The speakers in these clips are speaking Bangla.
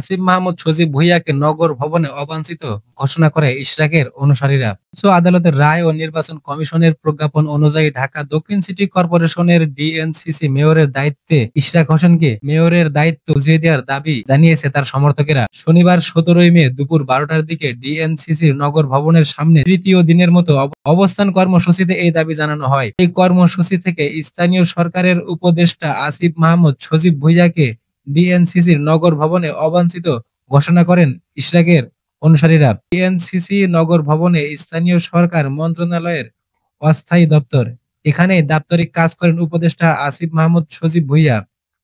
আসিফ মাহমুদ সজীব ভুঁইয়াকে নগর ভবনে অবাঞ্ছিত ঘোষণা করে ইশরাকের অনুসারীরা। উচ্চ আদালতের রায় ও নির্বাচন কমিশনের প্রজ্ঞাপন অনুযায়ী ঢাকা দক্ষিণ সিটি কর্পোরেশনের ডিএনসিসি মেয়রের দায়িত্বে ইশরাক হোসেনকে মেয়রের দায়িত্ব বুঝিয়ে দেওয়ার দাবি জানিয়েছে তার সমর্থকেরা। শনিবার ১৭ই মে দুপুর ১২টার দিকে ডিএনসিসির নগর ভবনের সামনে তৃতীয় দিনের মতো অবস্থান কর্মসূচিতে এই দাবি জানানো হয়। এই কর্মসূচি থেকে স্থানীয় সরকারের উপদেষ্টা আসিফ মাহমুদ সজীব ভুঁইয়াকে ডিএনসিসির নগর ভবনে অবাঞ্ছিত ঘোষণা করেন ইশরাকের অনুসারীরা। ডিএনসিসি নগর ভবনে স্থানীয় সরকার মন্ত্রণালয়ের অস্থায়ী দপ্তর। এখানেই দাপ্তরিক কাজ করেন উপদেষ্টা আসিফ মাহমুদ সজীব ভুঁইয়া।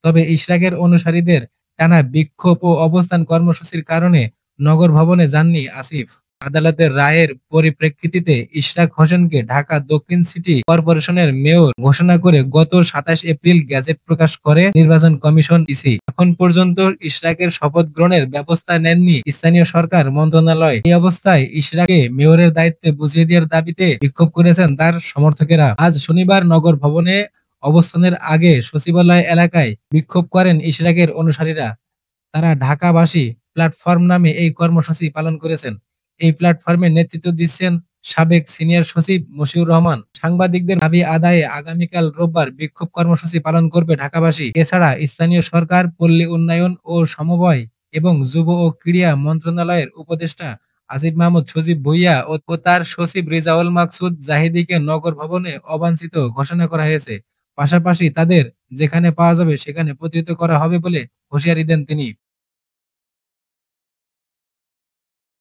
তবে ইশরাকের অনুসারীদের টানা বিক্ষোভ ও অবস্থান কর্মসূচির কারণে নগর ভবনে যাননি আসিফ। আদালতের রায়ের পরিপ্রেক্ষিতে ইশরাক হোসেনকে ঢাকা দক্ষিণ সিটি কর্পোরেশনের মেয়র ঘোষণা করে গত ২৭ এপ্রিল গেজেট প্রকাশ করে নির্বাচন কমিশন ইসি। এখন পর্যন্ত ইশরাকের শপথ গ্রহণের ব্যবস্থা নেননি স্থানীয় সরকার মন্ত্রণালয়। এই অবস্থায় ইশরাককে মেয়রের দায়িত্বে বুঝিয়ে দেওয়ার দাবিতে বিক্ষোভ করেছেন তার সমর্থকেরা। আজ শনিবার নগর ভবনে অবস্থানের আগে সচিবালয় এলাকায় বিক্ষোভ করেন ইশরাকের অনুসারীরা। তারা ঢাকাবাসী প্ল্যাটফর্ম নামে এই কর্মসূচি পালন করেছেন। এই প্ল্যাটফর্মে নেতৃত্ব দিচ্ছেন সাবেক সিনিয়র সচিব মশিউর রহমান। সাংবাদিকদের দাবি আদায়ে আগামীকাল রোববার বিক্ষোভ কর্মসূচি পালন করবে ঢাকাবাসী। এছাড়া স্থানীয় সরকার, পল্লী উন্নয়ন ও সমবায় এবং যুব ও ক্রীড়া মন্ত্রণালয়ের উপদেষ্টা আসিফ মাহমুদ সজীব ভুঁইয়া ও তার সচিব রেজাউল মাকসুদ জাহিদীকে নগর ভবনে অবাঞ্ছিত ঘোষণা করা হয়েছে। পাশাপাশি তাদের যেখানে পাওয়া যাবে সেখানে প্রতিহত করা হবে বলে হুঁশিয়ারি দেন তিনি।